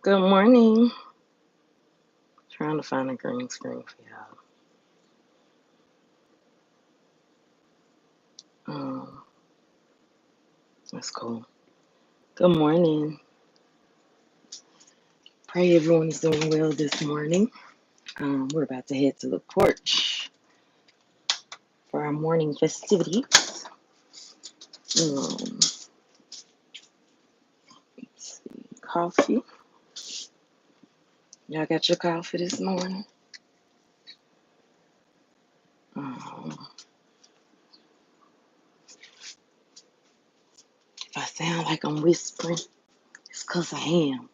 Good morning. Trying to find a green screen for y'all. That's cool. Good morning. Pray everyone is doing well this morning. We're about to head to the porch for our morning festivities. Let's see, coffee. Y'all got your coffee this morning? Um, if I sound like I'm whispering, it's because I am.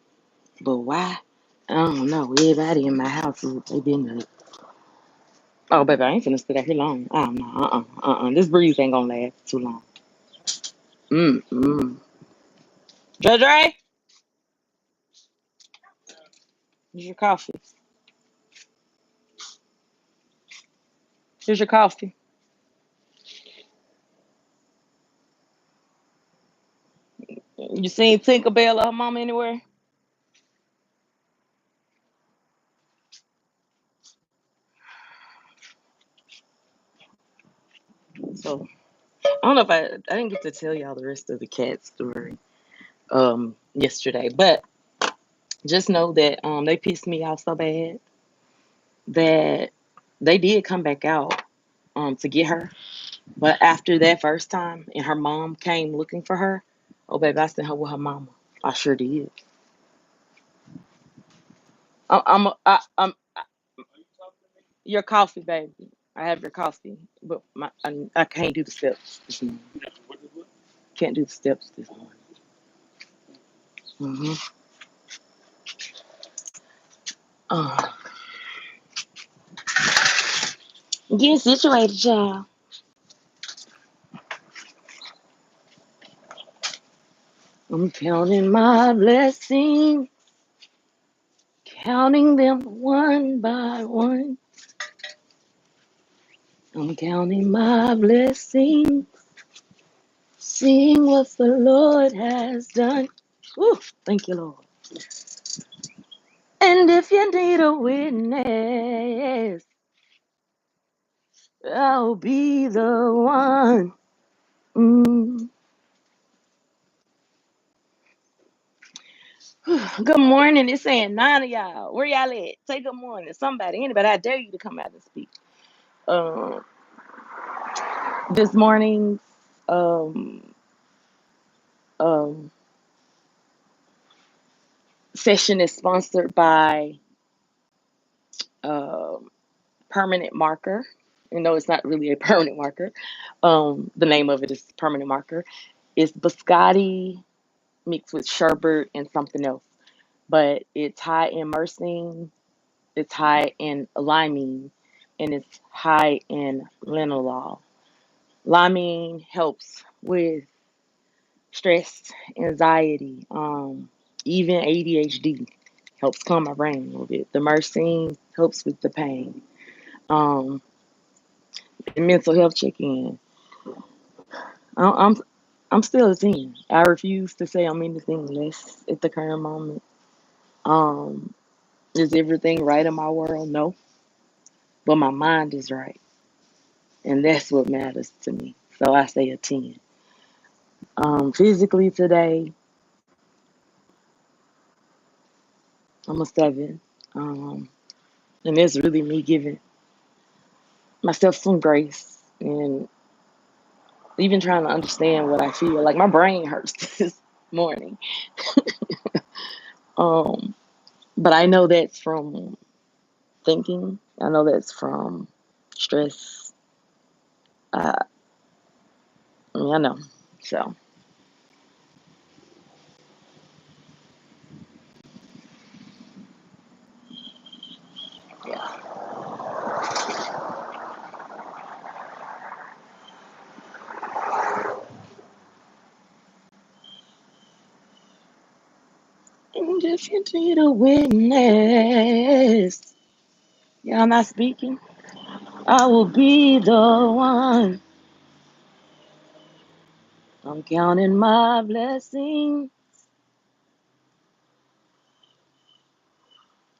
But why? I don't know. Everybody in my house, they been up. Oh, baby, I ain't finna sit out here long. Oh, no, This breeze ain't gonna last too long. Mm-mm. Dre, here's your coffee. Here's your coffee. You seen Tinkerbell or her mama anywhere? So I don't know if I didn't get to tell y'all the rest of the cat story yesterday, but just know that they pissed me off so bad that they did come back out to get her. But after that first time and her mom came looking for her, oh baby, I sent her with her mama. I sure did. I'm your coffee, baby. I have your coffee, but I can't do the steps this morning. Can't do the steps this morning. Mm-hmm. Uh, get situated, y'all. I'm counting my blessings, counting them one by one. I'm counting my blessings, seeing what the Lord has done. Woo, thank you, Lord. And if you need a witness, I'll be the one. Mm. Good morning. It's saying 9 of y'all. Where y'all at? Say good morning. Somebody, anybody, I dare you to come out and speak. Um, this morning's um, um, session is sponsored by um, Permanent Marker. You know, it's not really a permanent marker. The name of it is Permanent Marker. It's biscotti mixed with sherbet and something else. But it's high in myrcene, it's high in limonene, and it's high in linalool. Limonene helps with stress, anxiety, even ADHD. Helps calm my brain a little bit. The myrcene helps with the pain. Um, mental health check-in. I'm I'm still a 10. I refuse to say I'm anything less at the current moment. Um, is everything right in my world? No, but my mind is right, and that's what matters to me. So I say a 10. Physically today, I'm a 7. Um, and it's really me giving myself some grace and even trying to understand what I feel. Like my brain hurts this morning. Um, but I know that's from thinking. I know that's from stress. Uh, I know. So yeah. And if you need a witness, y'all not speaking. I will be the one. I'm counting my blessings,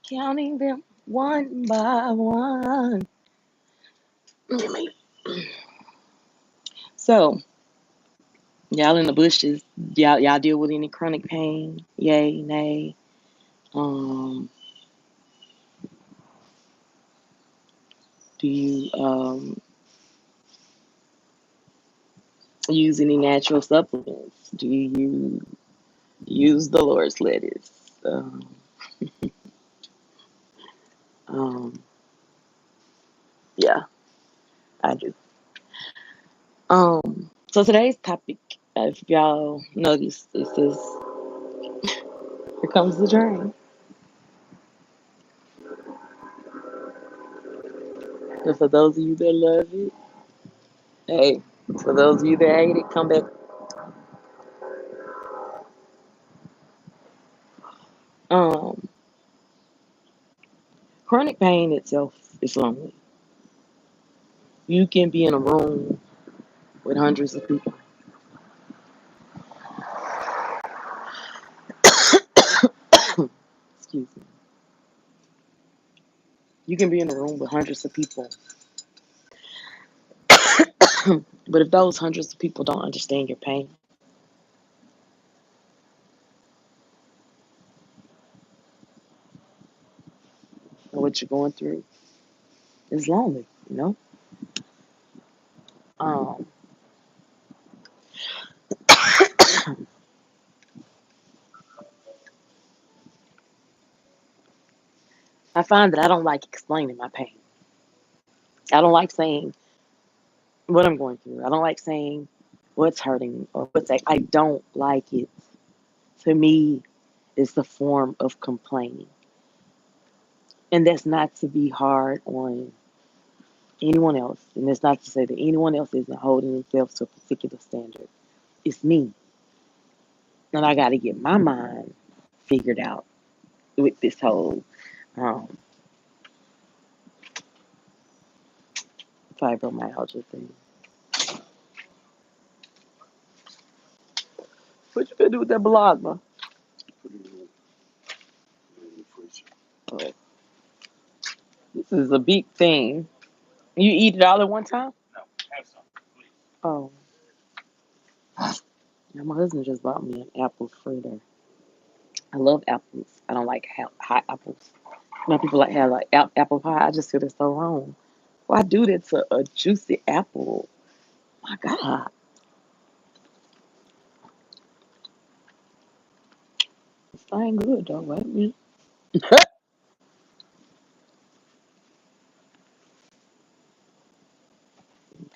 Counting them one by one. So, y'all in the bushes, y'all deal with any chronic pain? Yay, nay. Um, do you use any natural supplements? Do you use the Lord's lettuce? Um, yeah, I do. So today's topic, if y'all notice, it says, "Here comes the drain." And for those of you that love it, hey, for those of you that hate it, come back. Um, Chronic pain itself is lonely. You can be in a room with hundreds of people. Excuse me. You can be in a room with hundreds of people, but if those hundreds of people don't understand your pain and what you're going through, it's lonely. Um, I find that I don't like explaining my pain. I don't like saying what I'm going through. I don't like saying what's hurting or what's like. I don't like it. To me, it's the form of complaining, and that's not to be hard on anyone else. And that's not to say that anyone else isn't holding themselves to a particular standard. It's me, and I got to get my mind figured out with this whole um, fibromyalgia thing. What you gonna do with that blog, man? Oh, this is a big thing. You eat it all at one time? Oh, now my husband just bought me an apple fritter. I love apples. I don't like hot apples. People like have like apple pie. I just feel it's so wrong. Why do that to a juicy apple? My God, it's ain't good though, right?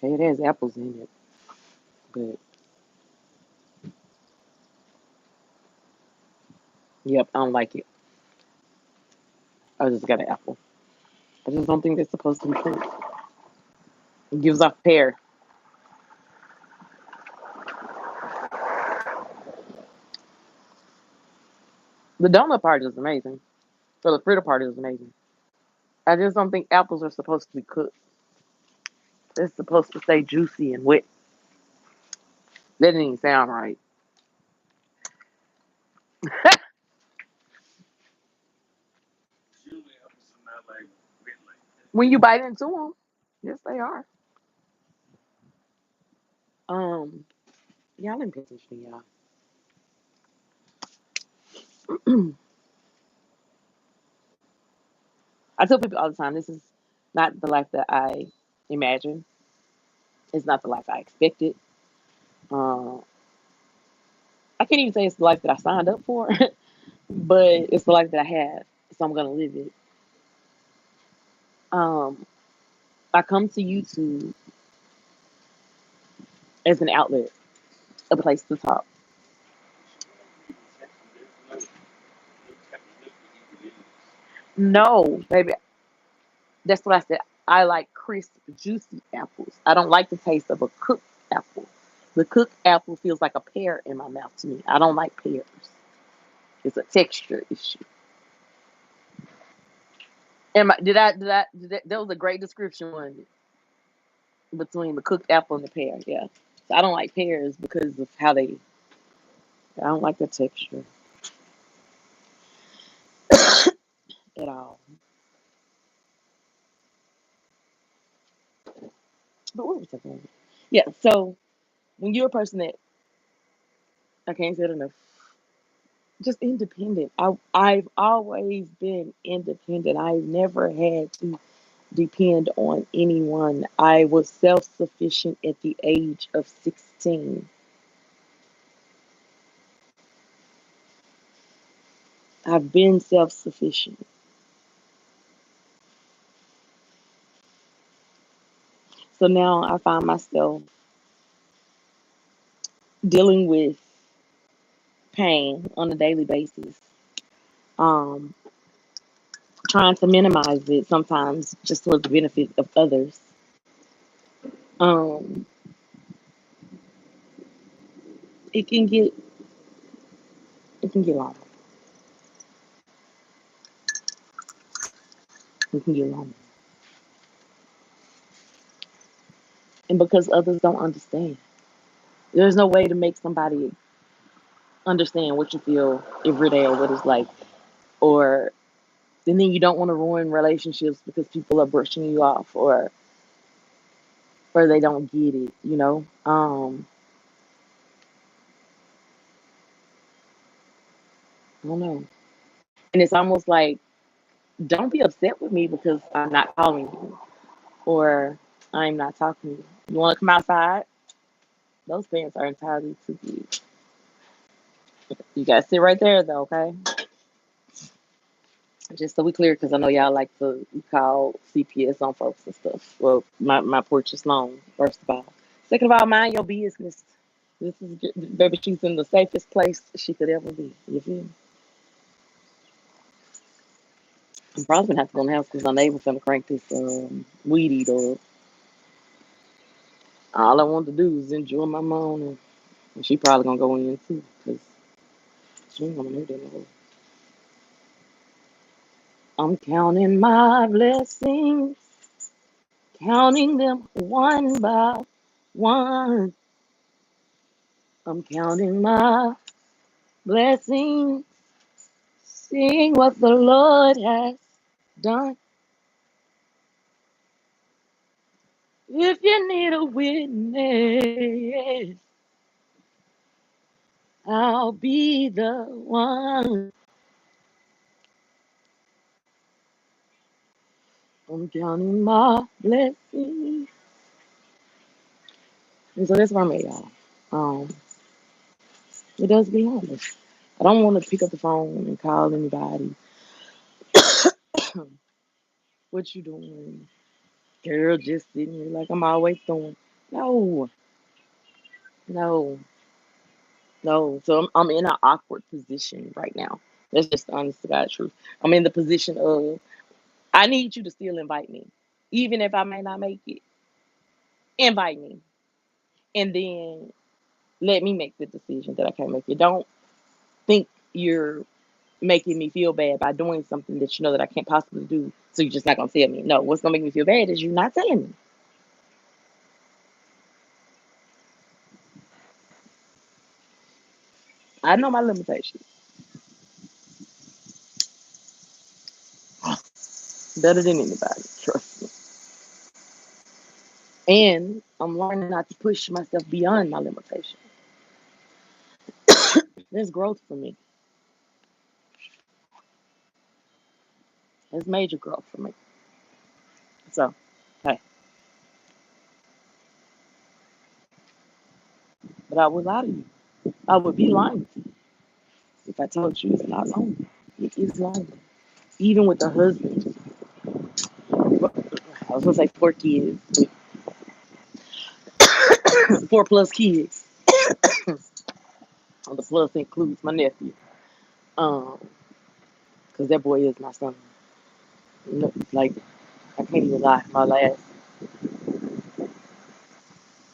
Okay, it has apples in it, but yep, I don't like it. I just got an apple. I just don't think it's supposed to be fruit. It gives off pear. The donut part is amazing. So the fritter part is amazing. I just don't think apples are supposed to be cooked. They're supposed to stay juicy and wet. That didn't even sound right. When you bite into them, yes, they are. Um, y'all didn't pay attention, y'all. I tell people all the time, this is not the life that I imagined. It's not the life I expected. Uh, I can't even say it's the life that I signed up for, but it's the life that I have, so I'm gonna live it. Um, I come to YouTube as an outlet, a place to talk. No, baby, that's what I said. I like crisp, juicy apples. I don't like the taste of a cooked apple. The cooked apple feels like a pear in my mouth to me. I don't like pears. It's a texture issue. That was a great description one between the cooked apple and the pear. Yeah. So I don't like pears because of how they. I don't like the texture. at all. But what was I going? Yeah. So when you're a person that I can't say it enough, just independent. I've always been independent. I've never had to depend on anyone. I was self sufficient at the age of 16. I've been self sufficient. So now I find myself dealing with pain on a daily basis, um, trying to minimize it sometimes just for the benefit of others. Um, it can get it can get long. It can get long, and because others don't understand, there's no way to make somebody understand what you feel every day or what it's like, or and then you don't want to ruin relationships because people are brushing you off or they don't get it, you know. I don't know. And it's almost like, don't be upset with me because I'm not calling you or I'm not talking to you. You want to come outside? Those pants are entirely too big. You got to sit right there, though, okay? Just so we clear, because I know y'all like to call CPS on folks and stuff. Well, my porch is long, first of all. Second of all, mind your business. This is, baby, she's in the safest place she could ever be. You feel me? I'm probably gonna have to go in the house because my neighbor's gonna crank this weed eater. All I want to do is enjoy my morning. And she probably gonna go in too because she ain't gonna know that. No. I'm counting my blessings, counting them one by one. I'm counting my blessings, seeing what the Lord has done. If you need a witness, I'll be the one. I'm counting my blessings. And so that's where I'm at, y'all. Um, it does be honest. I don't want to pick up the phone and call anybody. What you doing? Girl, just sitting here like I'm always doing. No, no, no. So I'm in an awkward position right now. That's just the honest to God truth. I'm in the position of I need you to still invite me. Even if I may not make it, invite me. And then let me make the decision that I can't make it. Don't think you're making me feel bad by doing something that you know that I can't possibly do. So you're just not gonna tell me. No, what's gonna make me feel bad is you not telling me. I know my limitations better than anybody. Trust me. And I'm learning not to push myself beyond my limitations. There's growth for me. There's major growth for me. So, hey, but I would lie to you. I would be lying to you if I told you it's not lonely. It is lonely. Even with the husband. I was gonna say 4 kids, 4 plus kids. The plus includes my nephew. Um, because that boy is my son. No, like I can't even lie. My last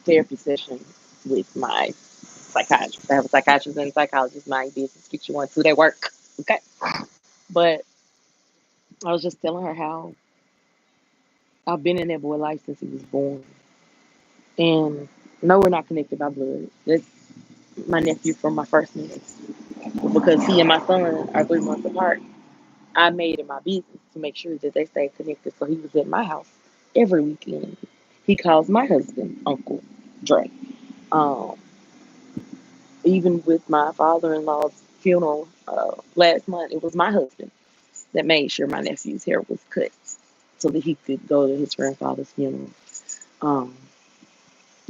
therapy session with my psychiatrist. I have a psychiatrist and a psychologist. My business. Get you one too. They work. Okay. But I was just telling her how I've been in that boy's life since he was born, and no, we're not connected by blood. That's my nephew from my first marriage because he and my son are 3 months apart. I made it my business to make sure that they stayed connected. So he was at my house every weekend. He calls my husband Uncle Dre. Um, Even with my father-in-law's funeral last month, it was my husband that made sure my nephew's hair was cut so that he could go to his grandfather's funeral um,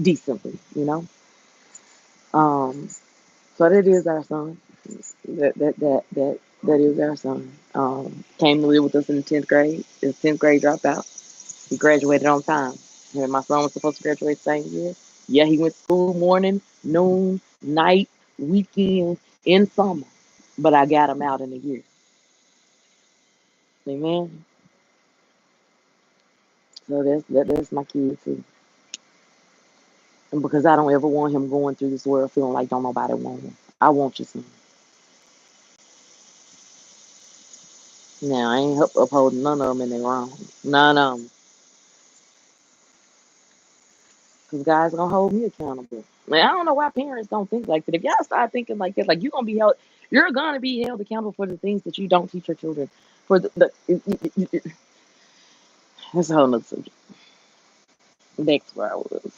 decently, you know. Um, so that is our son. That is our son. Came to live with us in the 10th grade. His 10th grade dropout. He graduated on time. And my son was supposed to graduate the same year. Yeah, he went to school morning, noon, night, weekend, in summer. But I got him out in a year. Amen. So that's my kid too. And because I don't ever want him going through this world feeling like don't nobody want him. I want you son. Now I ain't upholding none of them in their wrong. None of them. Because God's gonna hold me accountable. Man, I don't know why parents don't think like that. If y'all start thinking like that, like you're gonna be held accountable for the things that you don't teach your children. For that's a whole nother subject. Back to where I was.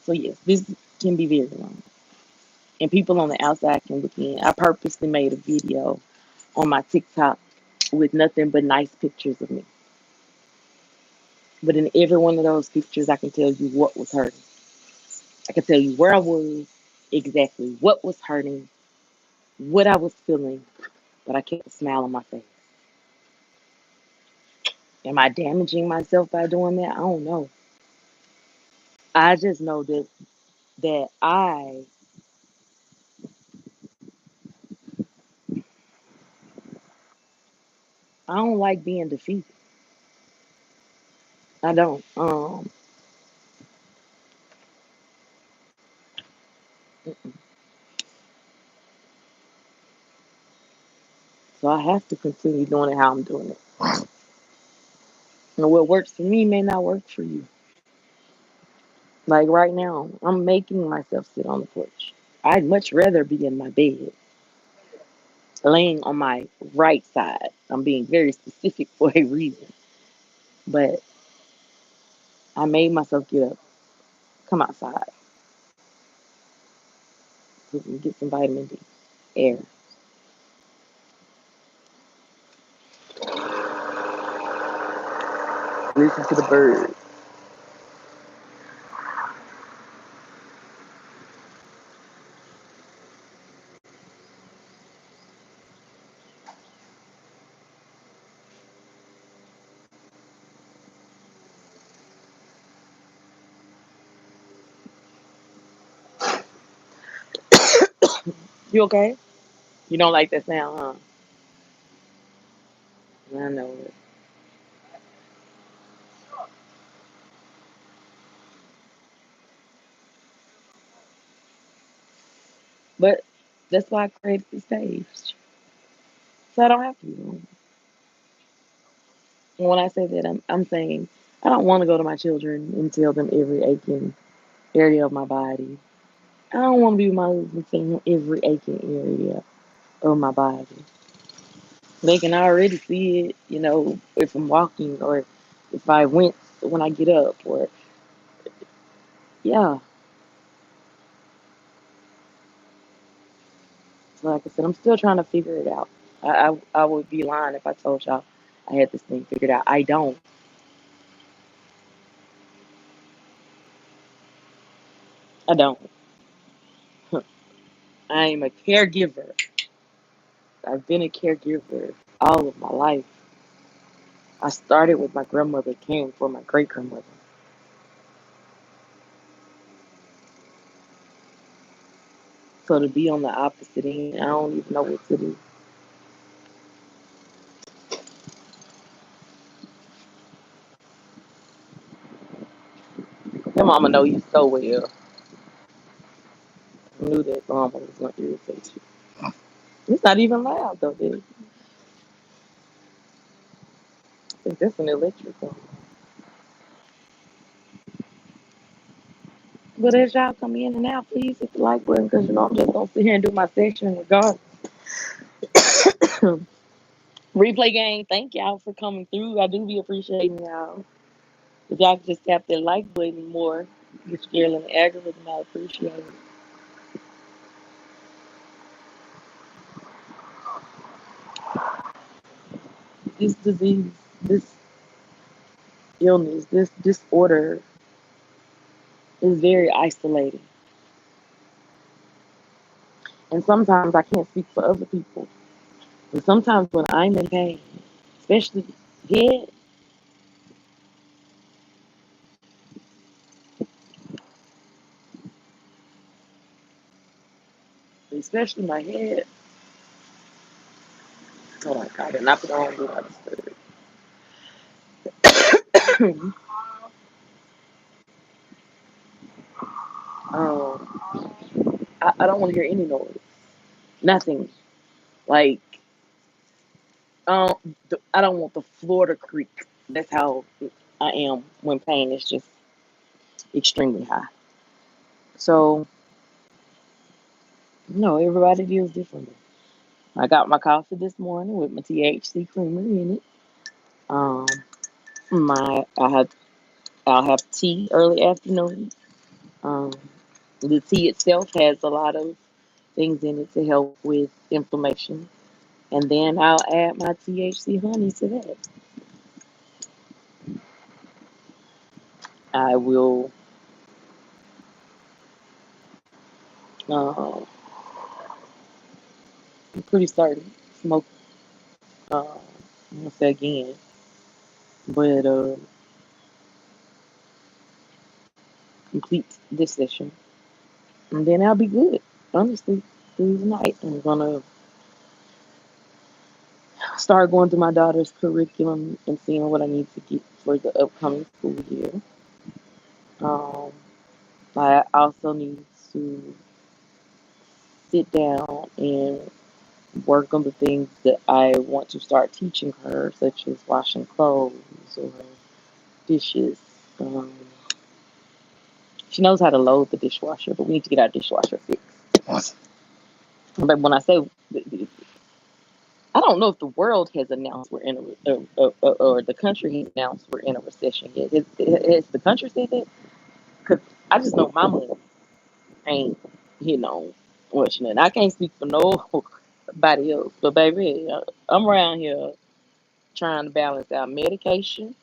So yes, this can be very long, and people on the outside can look in. I purposely made a video on my TikTok with nothing but nice pictures of me. But in every one of those pictures, I can tell you what was hurting. I can tell you where I was, exactly what was hurting, what I was feeling, but I kept a smile on my face. Am I damaging myself by doing that? I don't know. I just know that I don't like being defeated. I don't. So I have to continue doing it how I'm doing it. And what works for me may not work for you. Like right now, I'm making myself sit on the porch. I'd much rather be in my bed, laying on my right side. I'm being very specific for a reason. But I made myself get up, come outside, so we can get some vitamin D, air. Listen to the birds. You okay? You don't like that sound, huh? I know it. But that's why I created the stage. So I don't have to be alone. And when I say that, I'm saying I don't want to go to my children and tell them every aching area of my body. I don't want to be with my husband telling him every aching area of my body. They can already see it, if I'm walking or if I went when I get up or, yeah. So like I said, I'm still trying to figure it out. I would be lying if I told y'all I had this thing figured out. I don't. I don't. I am a caregiver. I've been a caregiver all of my life. I started with my grandmother caring for my great grandmother. So to be on the opposite end, I don't even know what to do. Your mama know you so well. I knew that mama was gonna irritate you. It's not even loud though, dude. I think that's an electrical. But as y'all come in and out, please hit the like button because I'm just gonna sit here and do my section regardless. Replay gang, thank y'all for coming through. I do be appreciating y'all. If y'all could just tap that like button more, get scared in the algorithm, I appreciate it. This disease, this illness, this disorder is very isolating. And sometimes I can't speak for other people. But sometimes when I'm in pain, especially head, especially my head, hold on, I did not put on do not disturb. um, I don't want to hear any noise. Nothing. Like, I don't want the floor to creak. That's how I am when pain is just extremely high. So, no, everybody deals differently. I got my coffee this morning with my THC creamer in it. Um, my I'll have tea early afternoon. Um, the tea itself has a lot of things in it to help with inflammation, and then I'll add my THC honey to that. I will. Uh, I'm pretty certain smoke. I'm gonna say again, but complete this session, and then I'll be good. Honestly, through the night, I'm gonna start going through my daughter's curriculum and seeing what I need to get for the upcoming school year. Um, I also need to sit down and work on the things that I want to start teaching her, such as washing clothes or dishes. Um, she knows how to load the dishwasher, but we need to get our dishwasher fixed. But when I say, I don't know if the world has announced we're in or the country has announced we're in a recession yet. Has the country said that? Because I just know my money ain't, watching it. I can't speak for nobody else, but baby, I'm around here trying to balance out medication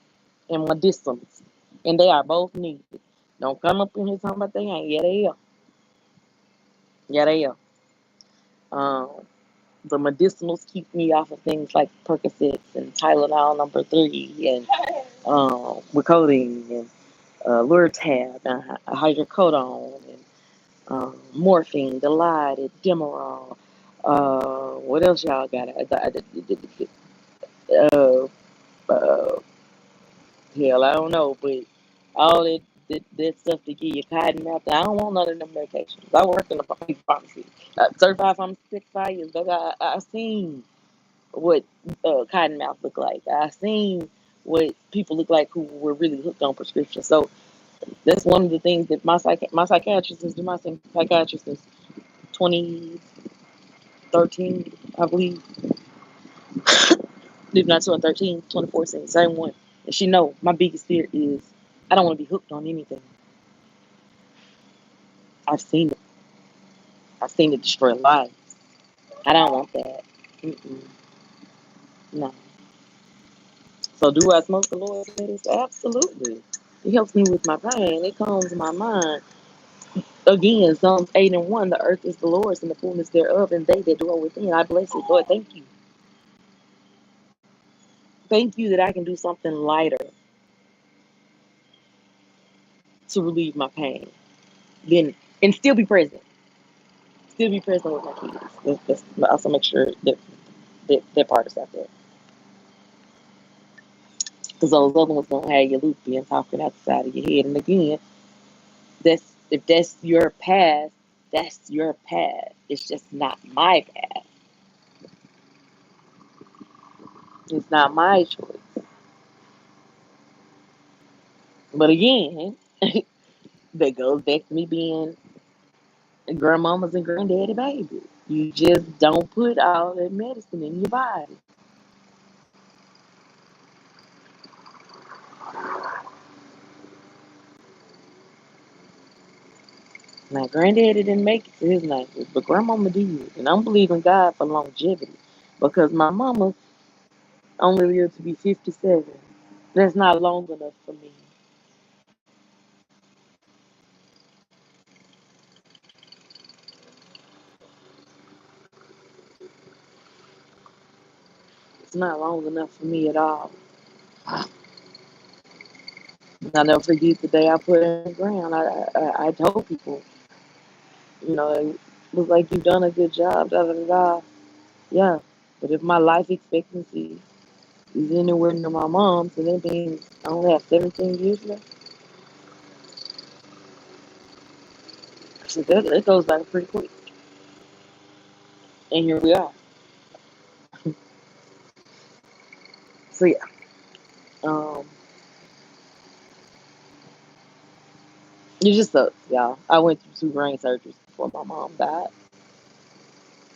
and medicines, and they are both needed. Don't come up in here talking about they ain't. Yeah, they are. Yeah, they are. Um, the medicinals keep me off of things like Percocets and Tylenol number 3 and Recoding and Lurtab and hydrocodone and morphine, Dilaudid, Demerol. What else y'all got? Uh, uh, Hell, I don't know, but all that stuff to give you cotton mouth, I don't want none of them medications. I worked in a pharmacy, certified pharmacy 65 years ago. I seen what cotton mouth look like. I seen what people look like who were really hooked on prescriptions. So that's one of the things that my psychiatrist has been my psychiatrist since 2013, I believe. If not 2013, 2014, same one. And she know my biggest fear is I don't want to be hooked on anything. I've seen it. I've seen it destroy lives. I don't want that. Mm-mm. No. So do I smoke the Lord's medicine? Absolutely. It helps me with my pain. It calms my mind. Again, Psalms 8 and 1, the earth is the Lord's and the fullness thereof, and they that dwell within. I bless it. Lord, thank you. Thank you that I can do something lighter to relieve my pain. Then and still be present. Still be present with my kids. Also make sure that part is out there. Because those other ones gonna have you loopy and talking out the side of your head. And again, if that's your path, that's your path. It's just not my path. It's not my choice. But again, that goes back to me being grandmama's and granddaddy baby. You just don't put all that medicine in your body. Now, granddaddy didn't make it to his 90s, but grandmama did. And I'm believing God for longevity because my mama only lived to be 57. That's not long enough for me. It's not long enough for me at all. I'll never forget the day I put her in the ground. I told people, it looks like you've done a good job, da da da da. Yeah, but if my life expectancy is anywhere near my mom's, and that means I only have 17 years left, so that goes by pretty quick. And here we are. So yeah, um, it just sucks, y'all. I went through two brain surgeries before my mom died,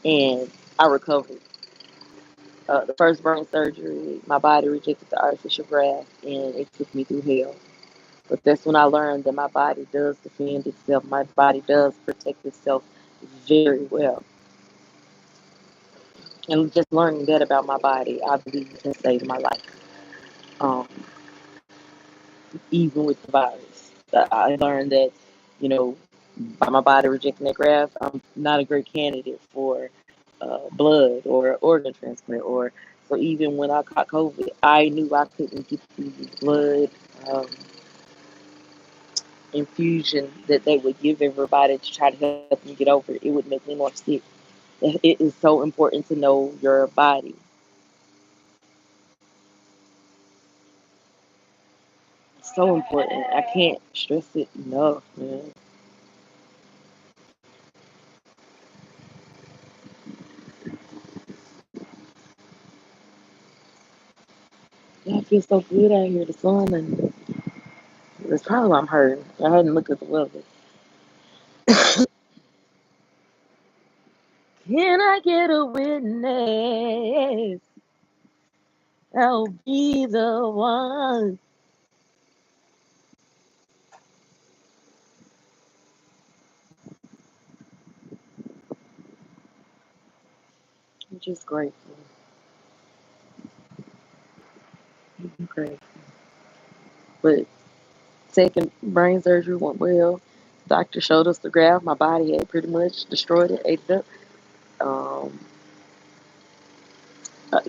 and I recovered. The first brain surgery, my body rejected the artificial graft, and it took me through hell. But that's when I learned that my body does defend itself. My body does protect itself very well. And just learning that about my body, I believe has saved my life. Um, Even with the virus, I learned that, you know, by my body rejecting that graft, I'm not a great candidate for blood or organ transplant. Or so even when I caught COVID, I knew I couldn't get the blood um, infusion that they would give everybody to try to help me get over it. It would make me more sick. It is so important to know your body. It's so important. I can't stress it enough, man. Yeah, I feel so good out here. The sun, and that's probably why I'm hurting. I hadn't looked at the weather. Can I get a witness? I'll be the one. I'm just grateful. I'm grateful. But second brain surgery went well. Doctor showed us the graft. My body had pretty much destroyed it, ate it up. Uh,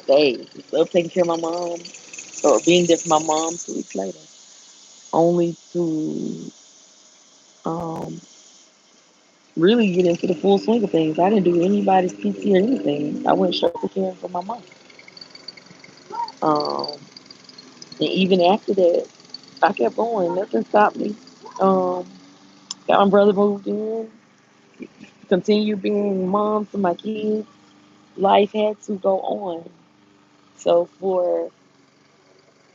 Hey, love taking care of my mom or being there for my mom 2 weeks later, only to um, really get into the full swing of things. I didn't do anybody's PT or anything. I went straight to caring for my mom. Um, and even after that, I kept going. Nothing stopped me. Um, Got my brother moved in, continued being mom to my kids. Life had to go on. So for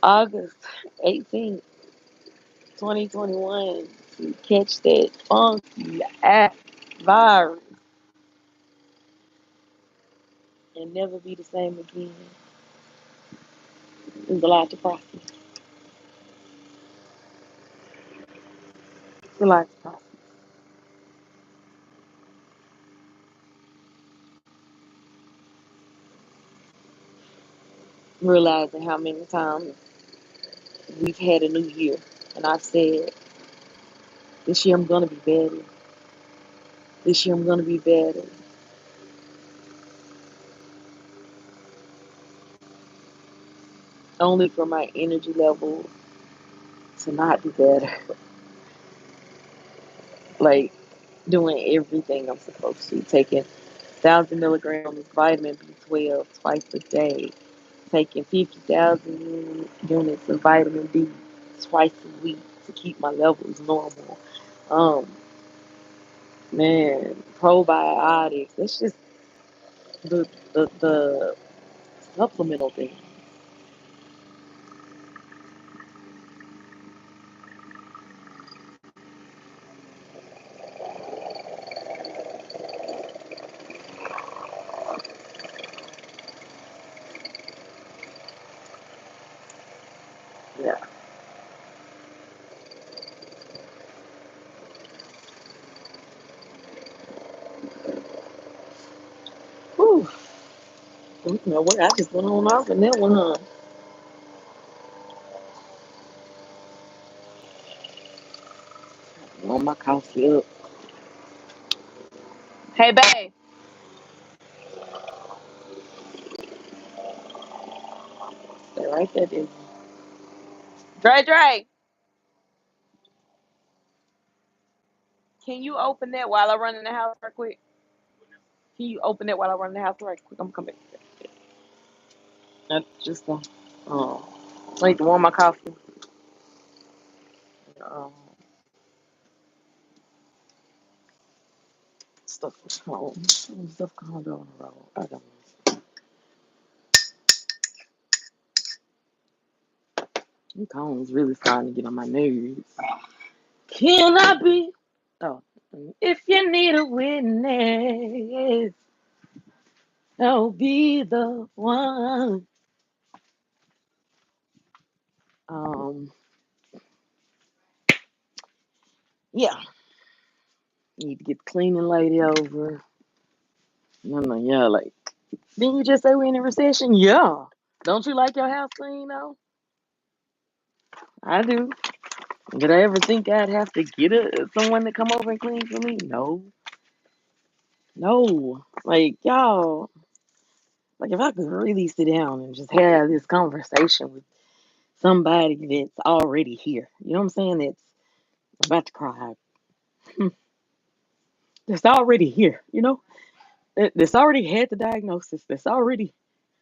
August 18th, 2021, to catch that funky ass virus and never be the same again, is a lot to process. It's a lot to process. Realizing how many times we've had a new year, and I've said, this year I'm gonna be better. This year I'm gonna be better. Only for my energy level to not be better. Like doing everything I'm supposed to, taking 1,000 milligrams vitamin B12 twice a day, taking 50,000 units of vitamin D twice a week to keep my levels normal. Um, Man, probiotics. That's just the supplemental thing. Yeah. You know what? I just went on off and that one, huh? On my coffee up. Hey, babe. Stay right there, dude. Dre, can you open that while I run in the house right quick? Can you open that while I run in the house right quick? I'm coming back. I just I need to warm my coffee. Um, stuff was home. Stuff going on the road. I don't know. Them cones really starting to get on my nerves. Can I be? Oh, if you need a witness, I'll be the one. Um, yeah, need to get the cleaning lady over. No, yeah, like, didn't you just say we're in a recession? Yeah. Don't you like your house clean though? I do. Did I ever think I'd have to get someone to come over and clean for me? No, no. Like y'all, like if I could really sit down and just have this conversation with somebody that's already here, you know what I'm saying? That's I'm about to cry. That's already here, you know. That's already had the diagnosis. That's already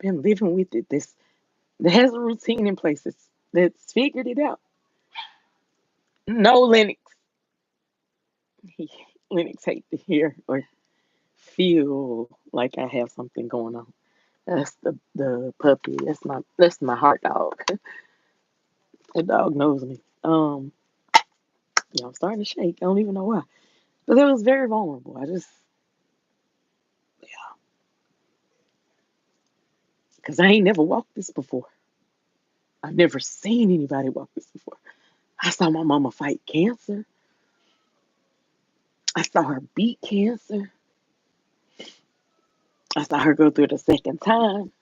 been living with it. That has a routine in place. That's figured it out. No, Lennox. Lennox hate to hear or feel like I have something going on. That's the puppy. That's my heart dog. The dog knows me. Yeah, I'm starting to shake. I don't even know why, but it was very vulnerable. I just yeah, because I ain't never walked this before. I've never seen anybody walk this before. I saw my mama fight cancer. I saw her beat cancer. I saw her go through it a second time.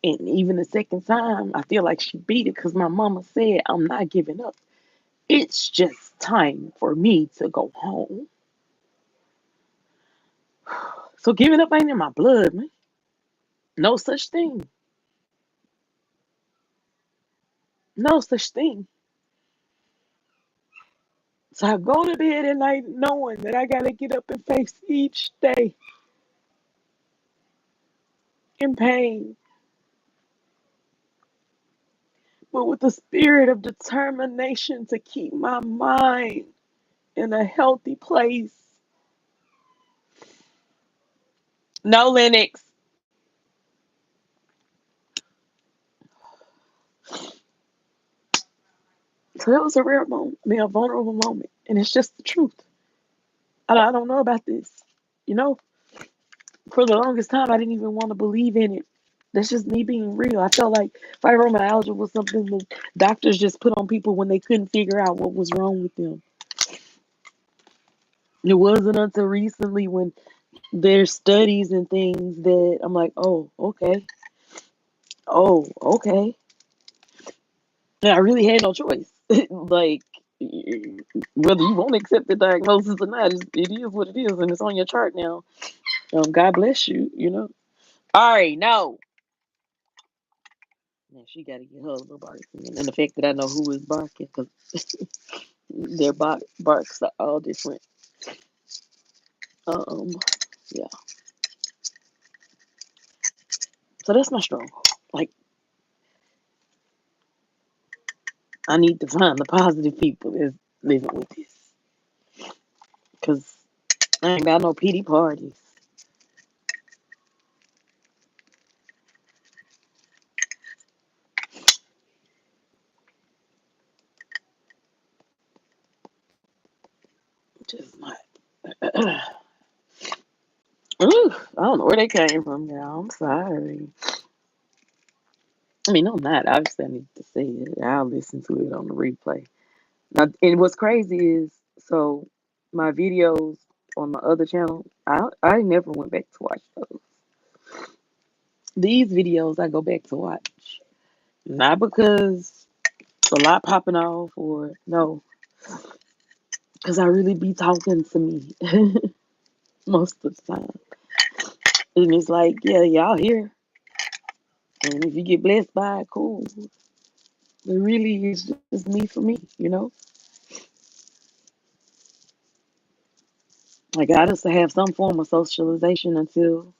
And even the second time, I feel like she beat it because my mama said, I'm not giving up. It's just time for me to go home. So giving up ain't in my blood, man. No such thing. No such thing. So I go to bed at night knowing that I got to get up and face each day in pain, but with the spirit of determination to keep my mind in a healthy place. No, Lennox. So that was a rare moment, I mean, a vulnerable moment. And it's just the truth. I don't know about this. You know, for the longest time, I didn't even want to believe in it. That's just me being real. I felt like fibromyalgia was something that doctors just put on people when they couldn't figure out what was wrong with them. It wasn't until recently when there's studies and things that I'm like, oh, okay. Oh, okay. And I really had no choice. Like, whether you want to accept the diagnosis or not, it is what it is, and it's on your chart now. God bless you, you know. All right, no. Now she got to get her little barking. And the fact that I know who is barking, because their barks are all different. Um, yeah. So that's my struggle. Like, I need to find the positive people that's living with this. Because I ain't got no pity parties. Just my. Ooh, I don't know where they came from, y'all. I'm sorry. I mean, no, I'm not. Obviously, I need to say it. I'll listen to it on the replay. Now, and what's crazy is, so my videos on my other channel, I never went back to watch those. These videos I go back to watch. Not because a lot popping off or no, because I really be talking to me most of the time. And it's like, yeah, y'all here. And if you get blessed by it, cool. It really is just me for me, you know? I got us to have some form of socialization until,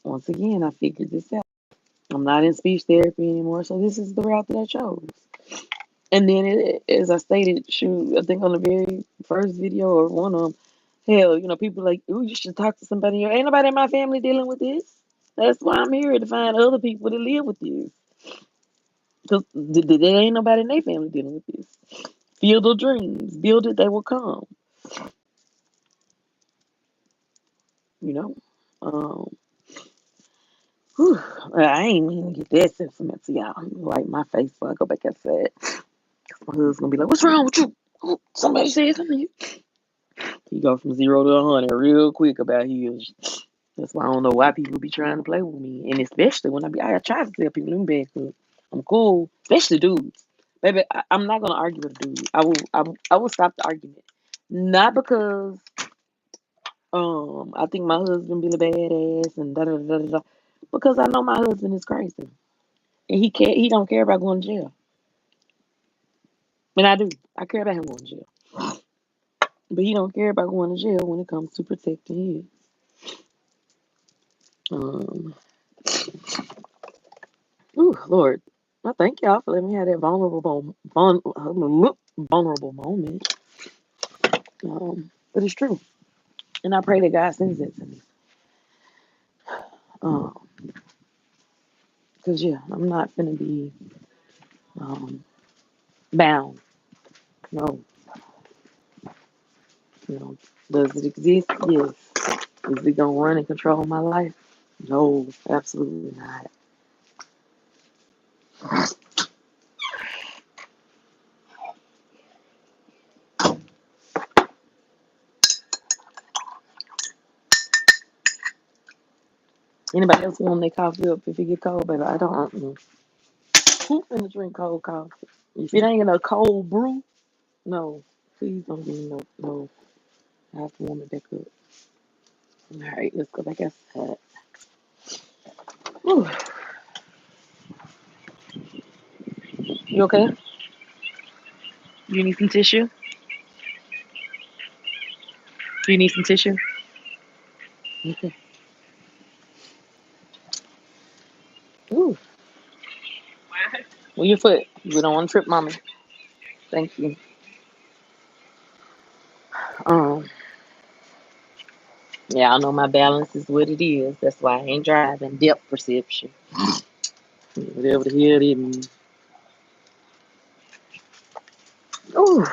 once again, I figured this out. I'm not in speech therapy anymore, so this is the route that I chose. And then, as I stated, shoot, I think on the very first video or one of them, hell, people like, ooh, you should talk to somebody. Ain't nobody in my family dealing with this. That's why I'm here to find other people that live with this. Because there ain't nobody in their family dealing with this. Field of dreams, build it, they will come. You know, um, whew, I ain't even get that sentimental, y'all. Like my face before I go back outside. My husband's gonna be like, "What's wrong with you? Oh, somebody said something." He go from 0 to 100 real quick about his. That's why I don't know why people be trying to play with me, and especially when I try to tell people, "Let me back up. I'm cool," especially dudes. Baby, I'm not gonna argue with a dude. I will stop the argument, not because I think my husband be the badass and da da da da da, because I know my husband is crazy and he don't care about going to jail. And I do. I care about him going to jail, but he don't care about going to jail when it comes to protecting his. Um, Ooh, Lord, I thank y'all for letting me have that vulnerable moment. But it's true, and I pray that God sends it to me. Um, Cause yeah, I'm not gonna be um bound. No, you know, does it exist? Yes. Is it gonna run and control my life? No, absolutely not. Anybody else want their coffee up if it get cold, baby? I don't. Who's finna drink cold coffee? If it ain't a cold brew, no. Please don't give me no. I have to warm it back up. All right, let's go back outside. Whew. You okay? You need some tissue? Do you need some tissue? Okay. Ooh. Well, your foot. We don't want to trip, mommy. Thank you. Um. Yeah, I know my balance is what it is. That's why I ain't driving. Depth perception. Whatever the hell it means. Ooh.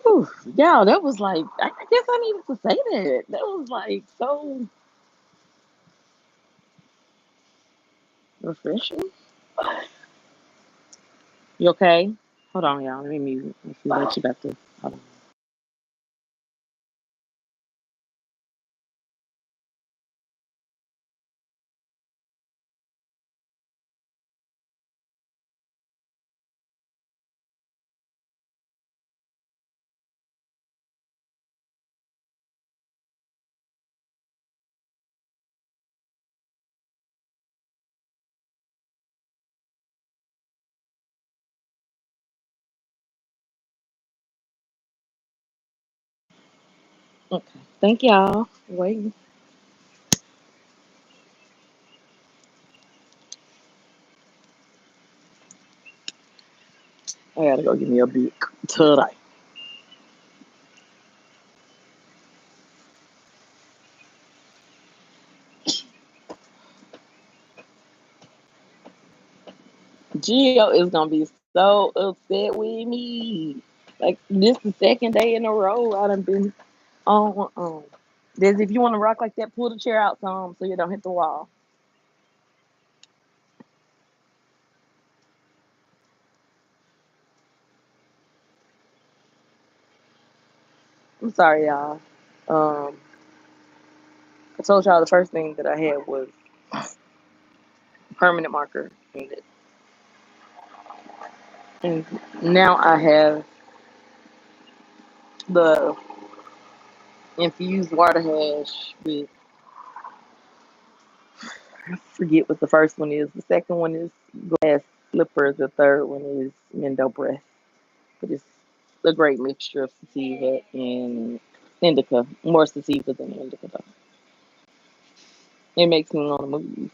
Ooh. Yeah, that was like, I guess I needed to say that. That was like so refreshing. You okay? Hold on, y'all. Let me mute. I feel like you about to. Hold on. Okay. Thank y'all. Wait. I gotta go get me a beer today. Gio is gonna be so upset with me. Like this the second day in a row I done been on. Des, if you want to rock like that, pull the chair out some so you don't hit the wall. I'm sorry, y'all. Um, I told y'all the first thing that I had was permanent marker, and now I have the infused water hash with, I forget what the first one is. The second one is glass slipper. The third one is Mendo breath. But it's a great mixture of sativa and indica. More sativa than indica, though. It makes me want to move.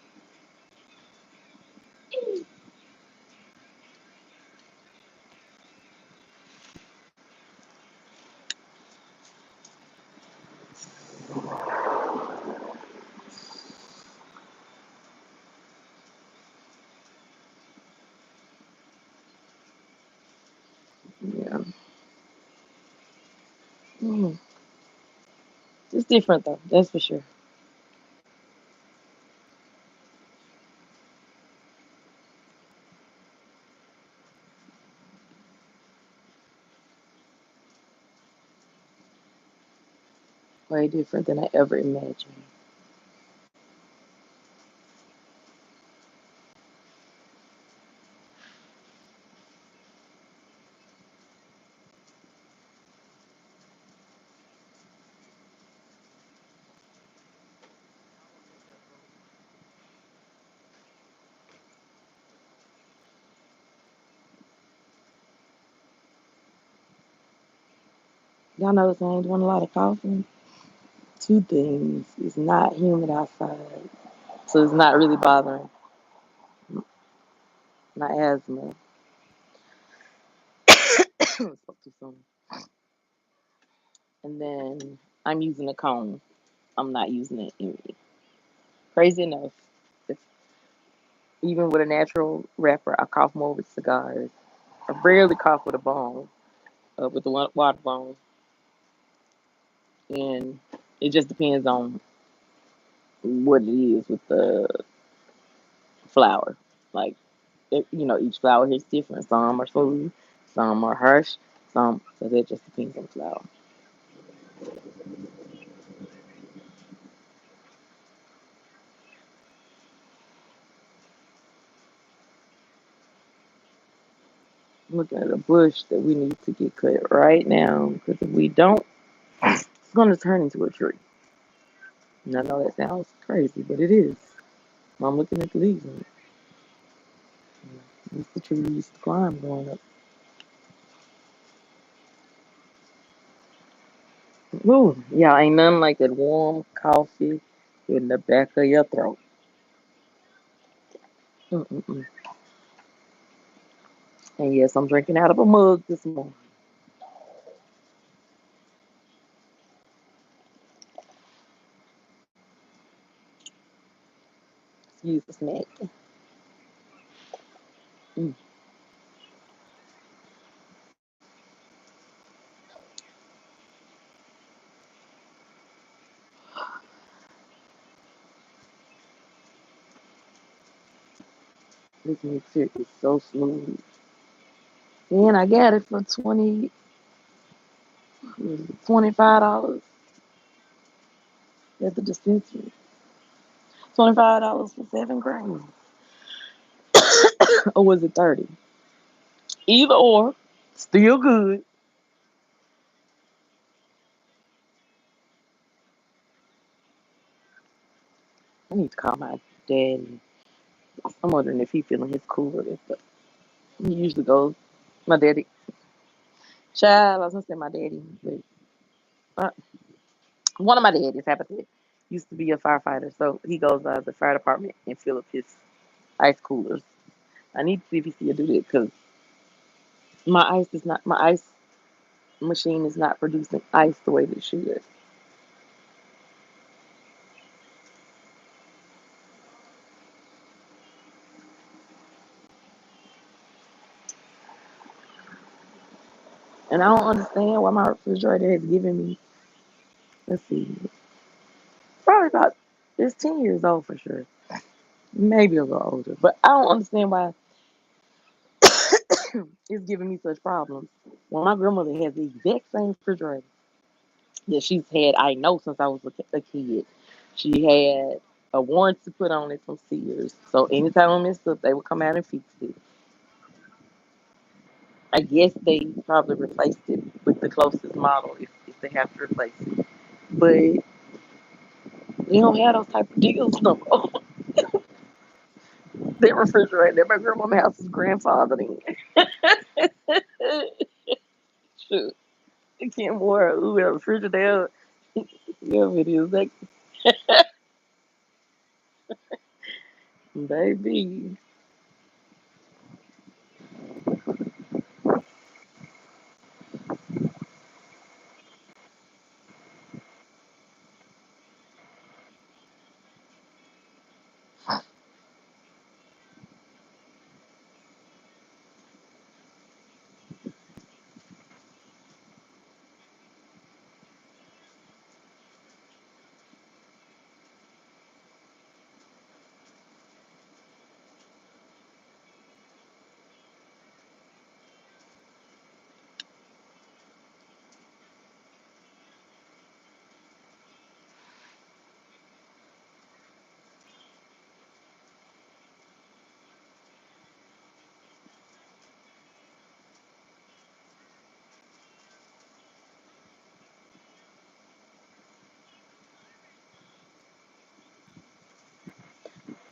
Yeah. Mm. It's different, though. That's for sure. Way different than I ever imagined. Y'all notice I ain't doing a lot of coughing? Two things. It's not humid outside, so it's not really bothering my asthma. Spoke too soon. And then I'm using a cone. I'm not using it in me. Crazy enough, it's, even with a natural wrapper, I cough more with cigars. I rarely cough with a bone, with the water bone, and it just depends on what it is with the flower. Like, each flower is different. Some are smooth, some are harsh, so that just depends on the flower. I'm looking at a bush that we need to get cut right now because if we don't, it's going to turn into a tree. And I know that sounds crazy, but it is. I'm looking at the leaves on it. It's the tree we used to climb growing up. Ooh, yeah, ain't nothing like that warm coffee in the back of your throat. Mm-mm-mm. And yes, I'm drinking out of a mug this morning. Excuse the snack. Mm. This mixer is so smooth. And I got it for $25 at the dispensary. $25 for 7 grams. Or was it 30? Either or, still good. I need to call my daddy. I'm wondering if he's feeling his cooler. He usually goes. My daddy, child, I was gonna say my daddy, but uh, one of my daddies happened to used to be a firefighter, so he goes by the fire department and fill up his ice coolers. I need to see if he still do that because my ice machine is not producing ice the way that it should. And I don't understand why my refrigerator has given me, let's see, probably about, it's 10 years old for sure. Maybe a little older. But I don't understand why it's giving me such problems. Well, my grandmother has the exact same refrigerator that she's had, I know, since I was a kid. She had a warranty put on it from Sears. So anytime I messed up, they would come out and fix it. I guess they probably replaced it with the closest model if they have to replace it. But you don't have those type of deals no more. That refrigerator that my grandma's house is grandfathered in. Shoot, it can't more. Ooh, a refrigerator. Yeah, it is. Like, baby.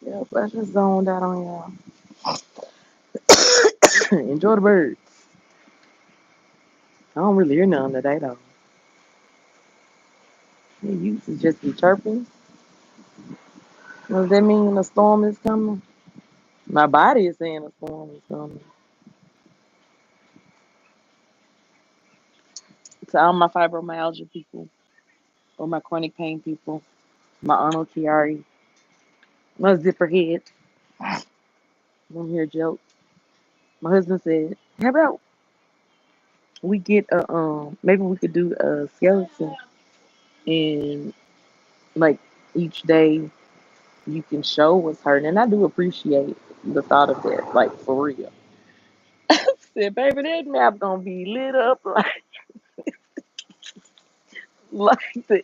Yeah, I just zoned out on y'all. Enjoy the birds. I don't really hear none today though. They used to just be chirping. Does that mean a storm is coming? My body is saying a storm is coming. To all my fibromyalgia people, or my chronic pain people, my Arnold Chiari, my zipper head. Don't hear joke. My husband said, "How about we get a maybe we could do a skeleton and like each day you can show what's hurting." And I do appreciate the thought of that, like for real. Said, "Baby, that map gonna be lit up like the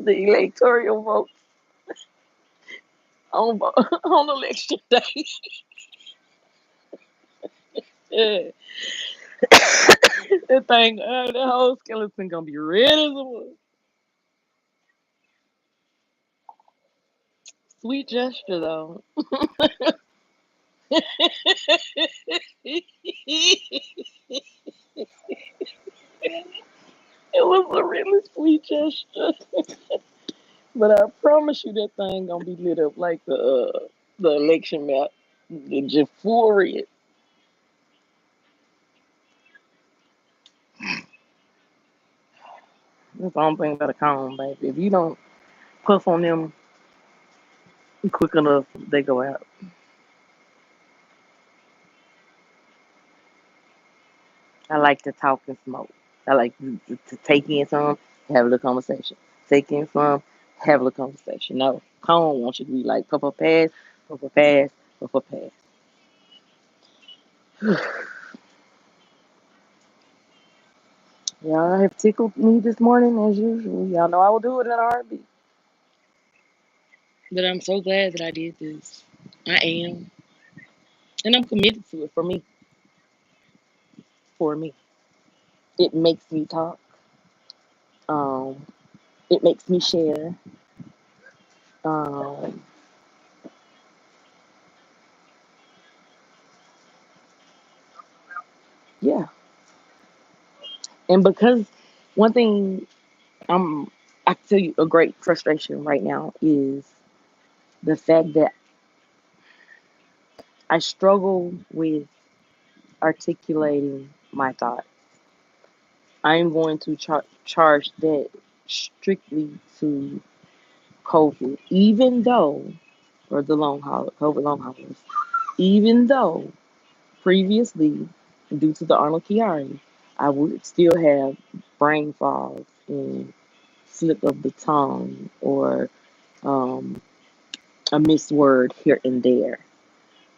electoral vote on on election day." Yeah. That thing, that whole skeleton gonna be red as a wood. Sweet gesture though. It was a really sweet gesture. But I promise you that thing gonna be lit up like the election map. The euphoria. That's the only thing about a cone, baby. If you don't puff on them quick enough, they go out. I like to talk and smoke. I like to take in some, have a little conversation. Take in some, have a little conversation. No, cone wants you to be like puff up pass, puff up pass, puff up pass. Y'all have tickled me this morning as usual. Y'all know I will do it in a heartbeat. But I'm so glad that I did this. I am. And I'm committed to it for me. For me. It makes me talk. Um, it makes me share. Um, yeah. And because one thing I can tell you a great frustration right now is the fact that I struggle with articulating my thoughts. I'm going to charge that strictly to COVID, even though, or the long haul, COVID long haulers, even though previously, due to the Arnold Chiari, I would still have brain fogs and slip of the tongue or um, a missed word here and there.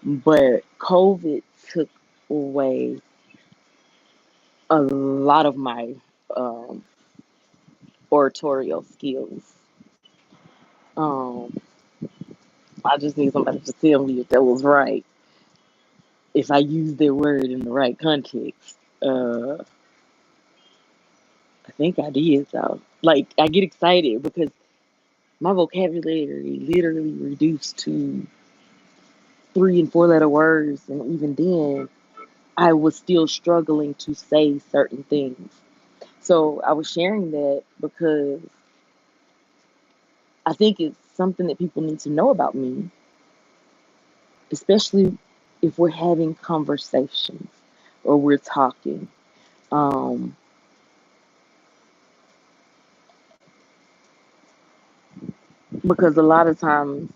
But COVID took away a lot of my um, oratorial skills. Um, I just need somebody to tell me if that was right. If I use that word in the right context. I think I did though. Like I get excited because my vocabulary literally reduced to 3 and 4 letter words, and even then, I was still struggling to say certain things. So I was sharing that because I think it's something that people need to know about me, especially if we're having conversations or we're talking. Um, because a lot of times,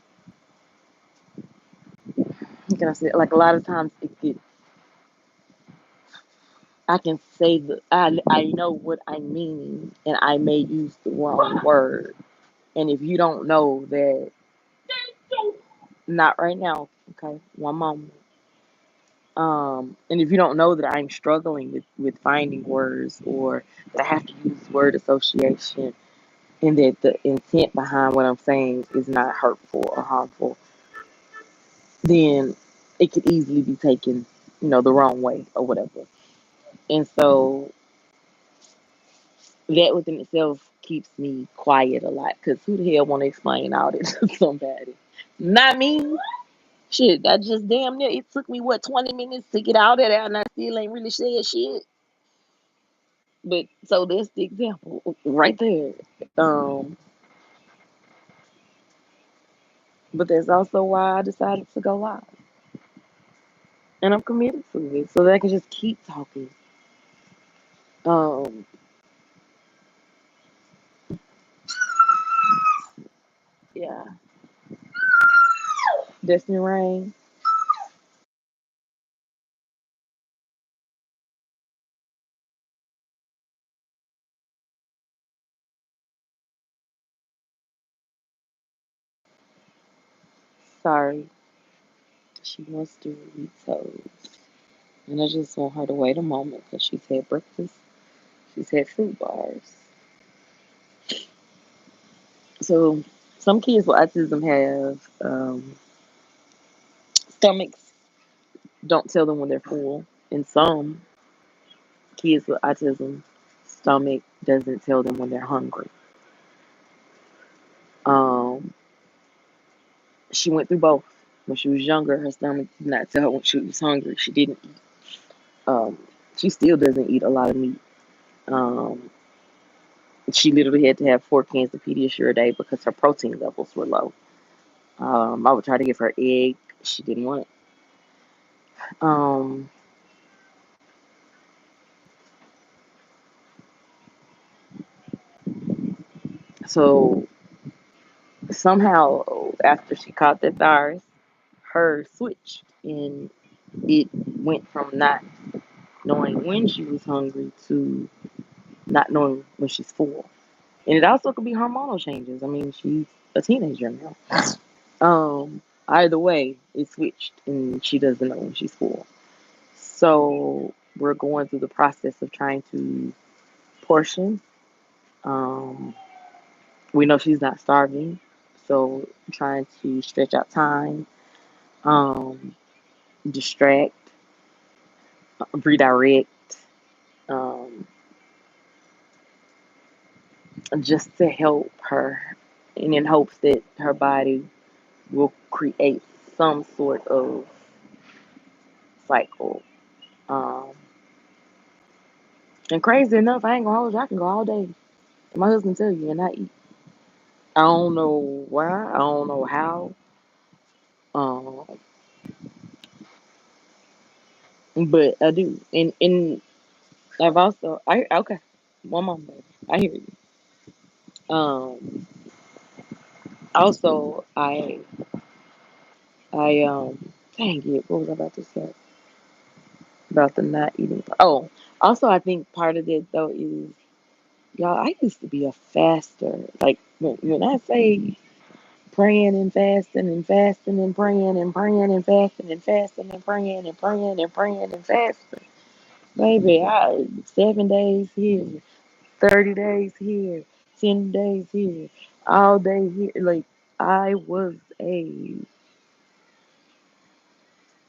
how can I say, like a lot of times, I can say that I know what I mean, and I may use the wrong word. And if you don't know that, not right now, okay, one moment. And if you don't know that I'm struggling with finding words, or that I have to use word association, and that the intent behind what I'm saying is not hurtful or harmful, then it could easily be taken, the wrong way or whatever. And so that within itself keeps me quiet a lot, because who the hell want to explain all this to somebody? Not me. Shit, that just damn near, it took me, what, 20 minutes to get all that out, and I still ain't really said shit. But so that's the example right there. Um, but that's also why I decided to go live. And I'm committed to it so that I can just keep talking. Um, yeah. Destiny Rain. Sorry. She wants to eat toast. And I just want her to wait a moment because she's had breakfast. She's had fruit bars. So some kids with autism have stomachs don't tell them when they're full. And some kids with autism stomach doesn't tell them when they're hungry. Um, she went through both. When she was younger, her stomach did not tell her when she was hungry. She didn't eat. Um, she still doesn't eat a lot of meat. Um, she literally had to have 4 cans of Pediasure a day because her protein levels were low. I would try to give her egg. She didn't want it. Um, so somehow after she caught that virus, her switched, and it went from not knowing when she was hungry to not knowing when she's full. And it also could be hormonal changes. I mean, she's a teenager now. Either way, it switched, and she doesn't know when she's full. So we're going through the process of trying to portion. Um, we know she's not starving, so trying to stretch out time, um, distract, redirect, um, just to help her, and in hopes that her body will create some sort of cycle. Um, and crazy enough, I ain't gonna hold you. I can go all day. And my husband tell you, and I eat. I don't know why. I don't know how. Um, but I do. And I've also I okay. One moment, baby. I hear you. Also I dang it. What was I about to say about the not eating? Oh, also I think part of it though is, y'all, I used to be a faster. Like when I say praying and fasting and fasting and praying and praying and fasting and fasting and praying and praying and praying and fasting. Baby, 7 days here, 30 days here, 10 days here, all day here. Like, I was a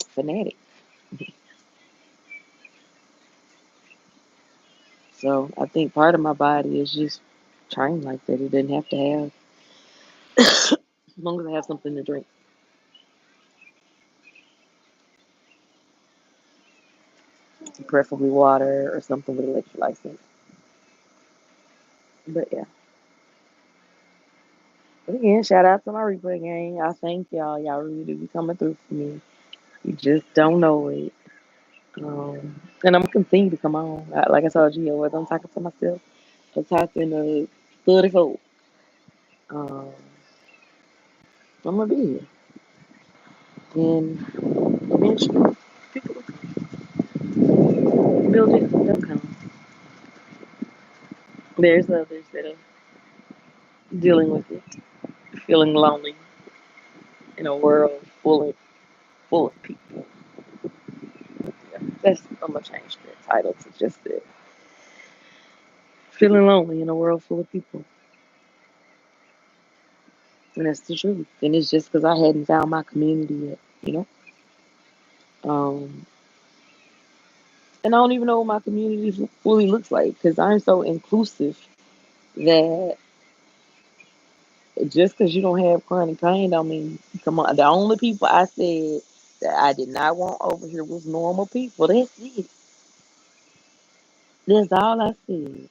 fanatic. So I think part of my body is just trained like that. It didn't have to have, as long as I have something to drink, preferably water or something with electrolytes in it. But yeah. But again, shout out to my replay gang. I thank y'all. Y'all really do be coming through for me. You just don't know it. And I'm gonna continue to come on. Like I told you, whether I'm talking to myself or talking to 34, um, I'm gonna be here. And eventually, people will build it. They'll come. There's others that are dealing with it, feeling lonely in a world full of people. Yeah, I'm gonna change the title to just that. Feeling lonely in a world full of people. And that's the truth. And it's just because I hadn't found my community yet, you know? Um, and I don't even know what my community fully looks like because I'm so inclusive that just because you don't have chronic pain don't mean, come on. The only people I said that I did not want over here was normal people. That's it. That's all I said.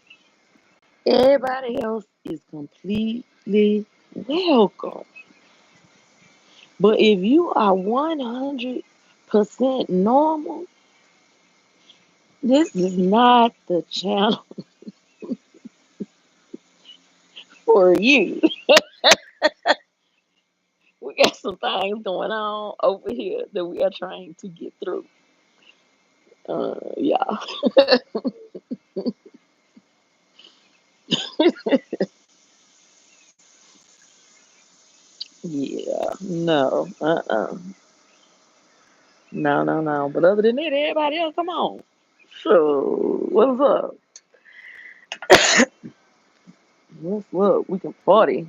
Everybody else is completely welcome. But if you are 100% normal, this is not the channel for you. We got some things going on over here that we are trying to get through. Yeah. Yeah. No. No, no, no. But other than that, everybody else, come on. So, what's up? What's up? We can party.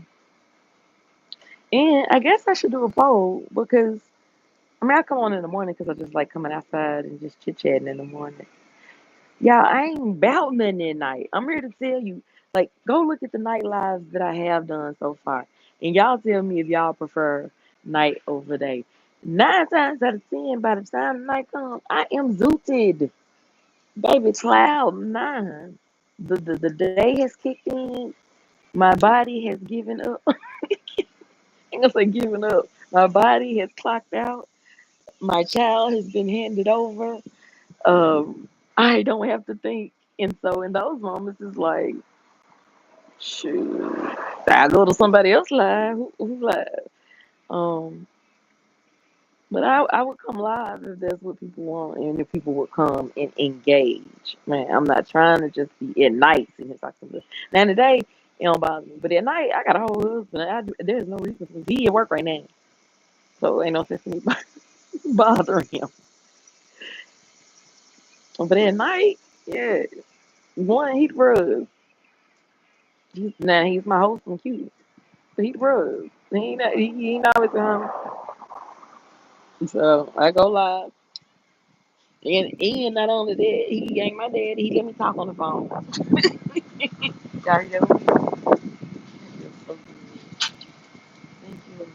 And I guess I should do a poll because, I mean, I come on in the morning because I just like coming outside and just chit chatting in the morning. Yeah, I ain't about nothing at night. I'm here to tell you, like, go look at the night lives that I have done so far. And y'all tell me if y'all prefer night over day. 9 times out of 10, by the time the night comes, I am zooted. Baby, cloud nine. The day has kicked in. My body has given up. I'm gonna say given up. My body has clocked out. My child has been handed over. I don't have to think. And so in those moments, it's like, shoot, I go to somebody else live. Who live? Um, but I would come live if that's what people want, and if people would come and engage. Man, I'm not trying to just be at night sitting here talking to. Now in the day, it don't bother me, but at night I got a whole husband. There's no reason for me. He at work right now, so ain't no sense in me bothering him. But at night, yeah, one he rugs. Now he's my host and cute. He rugs. He ain't always behind me. So I go live. And not only that, he ain't my daddy. He let me talk on the phone. Y'all hear that? Thank you.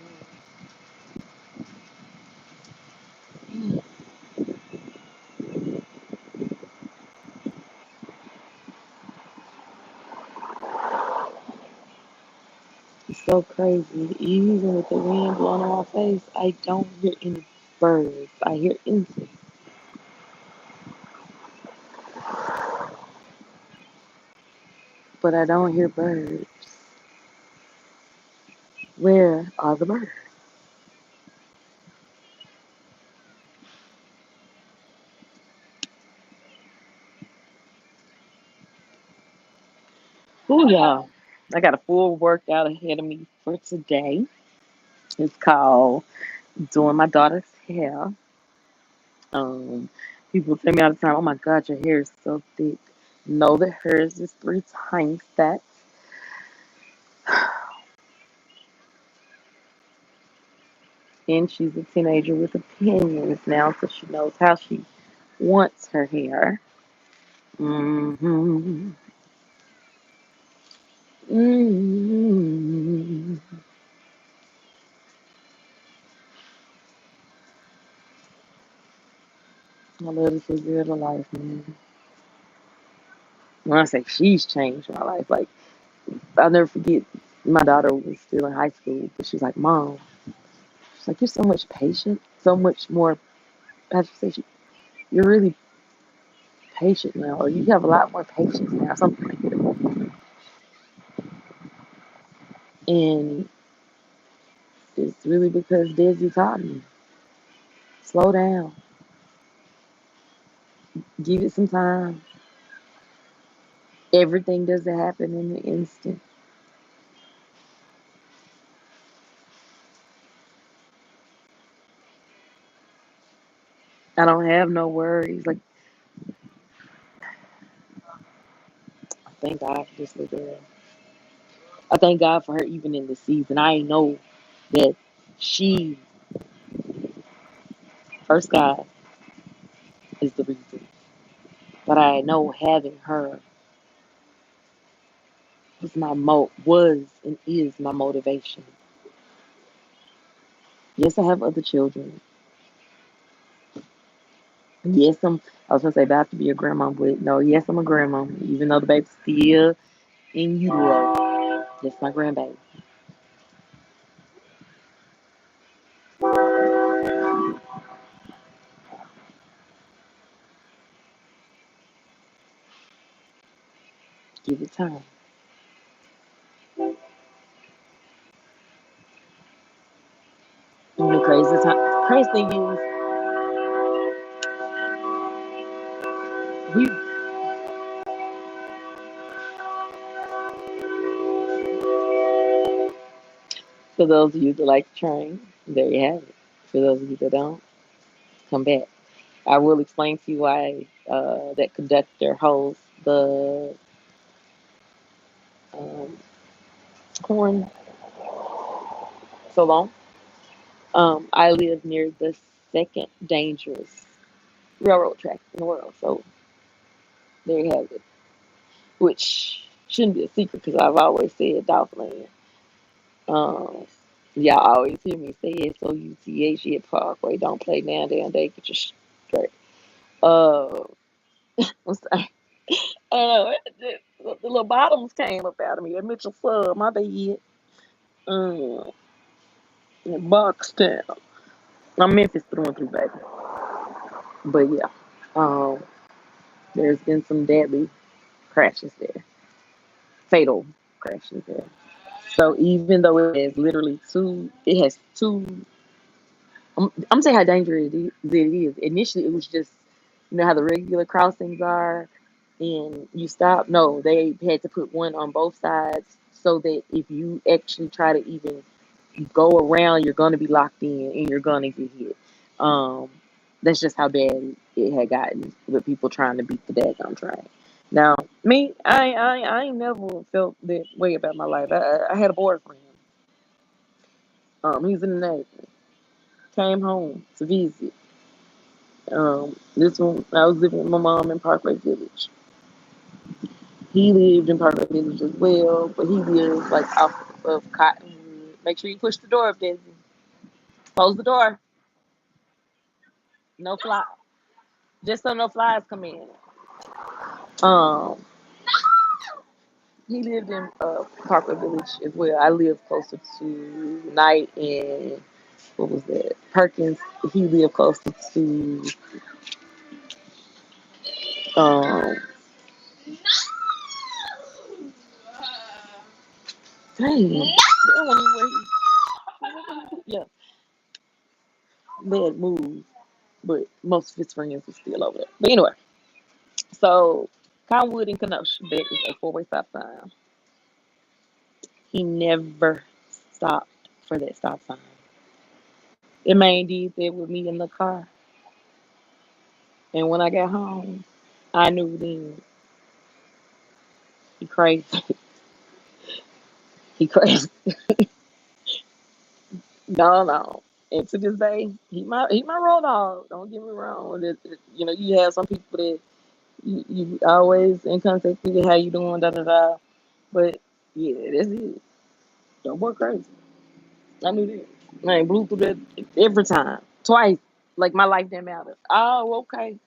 It's so crazy. Even with the wind blowing on my face, I don't hear any birds. I hear insects, but I don't hear birds. Where are the birds? Ooh, y'all. I got a full workout ahead of me for today. It's called Doing My Daughter's Hair. Um, People tell me all the time, "Oh my God, your hair is so thick." Know that hers is 3 times that. And she's a teenager with opinions now, so she knows how she wants her hair. Mm-hmm. Mm-hmm. I love this little girl to life, man. When I say she's changed my life, like I'll never forget. My daughter was still in high school, but she's like, "Mom," she's like, "You're so much patient, so much more." I should say, "You're really patient now, or you have a lot more patience now," something like that. And it's really because Desi taught me, slow down, give it some time. Everything doesn't happen in an instant. I don't have no worries. Like, I thank God for this little girl. I thank God for her even in this season. I know that she, first God, is the reason. But I know having her was and is my motivation. Yes, I have other children. Yes, I was gonna say about to be a grandma, but no, yes, I'm a grandma, even though the baby's still in utero. That's my grandbaby. Give it time. And the crazy thing is, we for those of you that like to train, there you have it. For those of you that don't, come back. I will explain to you why that conductor holds the um, horn so long. I live near the second dangerous railroad track in the world, so there you have it. Which shouldn't be a secret because I've always said Dolphin. Um, y'all always hear me say it, so Iseashia Parkway. Don't play now, damn day. Get your straight. Uh, I'm sorry. I don't know. The little bottoms came up out of me. That Mitchell Sub, my bad. Um, Box Town. I'm Memphis through and through, baby. But yeah, um, there's been some deadly crashes there, fatal crashes there. So even though it has two. I'm saying how dangerous it is. Initially, it was just how the regular crossings are, and you stop. No, they had to put one on both sides so that if you actually try to even go around, you're going to be locked in and you're going to get hit. Um, that's just how bad it had gotten with people trying to beat the daggone train. Now, me, I ain't never felt that way about my life. I had a boyfriend. He's in the Navy. Came home to visit. This one, I was living with my mom in Parkway Village. He lived in Parkway Village as well, but he lives like off of Cottonwood. Make sure you push the door up, Desi. Close the door. No fly. Just so no flies come in. Um, he lived in Parkway Village as well. I live closer to Knight and what was that? Perkins. He lived closer to um. Dang, that one where yeah, they had moved, but most of his friends were still over there. But anyway, so Conwood and Kenosha, that is a four-way stop sign. He never stopped for that stop sign. The man did that with me in the car. And when I got home, I knew then he crazy. He crazy. No, no. And to this day, he my road dog. Don't get me wrong. You have some people that you always in contact with, how you doing, da da da. But yeah, that's it. That boy crazy. I knew that. I ain't blew through that every time. Twice. Like my life didn't matter. Oh, okay.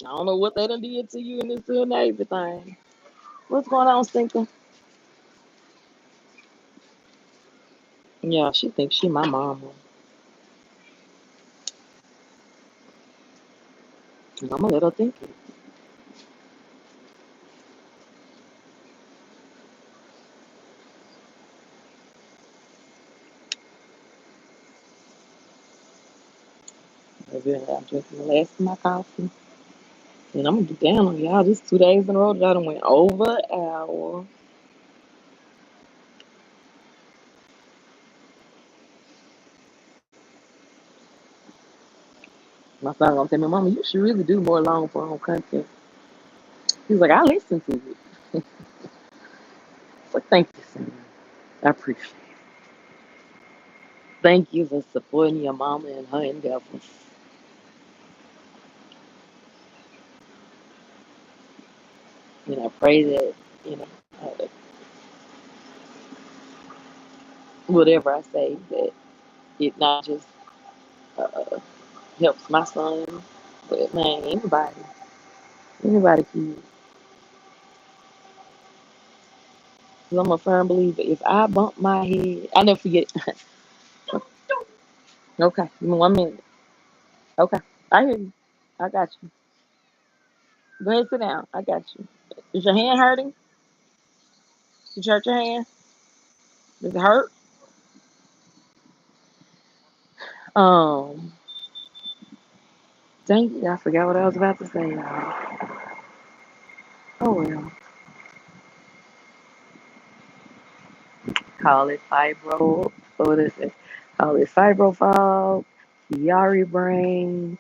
I don't know what they done did to you and this and everything. What's going on, Stinker? Yeah, she thinks she my mama. And I'm gonna let her think it. Maybe I'm drinking the last of my coffee. And I'm gonna get down on y'all. This 2 days in a row that I done went over an hour. My son gonna tell me, Mama, you should really do more long form content. He's like, I listen to it. But thank you, son. I appreciate it. Thank you for supporting your mama and her endeavors. And I pray that, you know, uh, whatever I say, that it not just uh, helps my son, but man, anybody can. Because I'm a firm believer. If I bump my head, I never forget. Okay, give me 1 minute. Okay, I hear you. I got you. Go ahead, sit down. I got you. Is your hand hurting? Did you hurt your hand? Does it hurt? Um, Dang it, I forgot what I was about to say, y'all. Oh well. Call it fibro. What is it? Call it fibrofog, Chiari brain,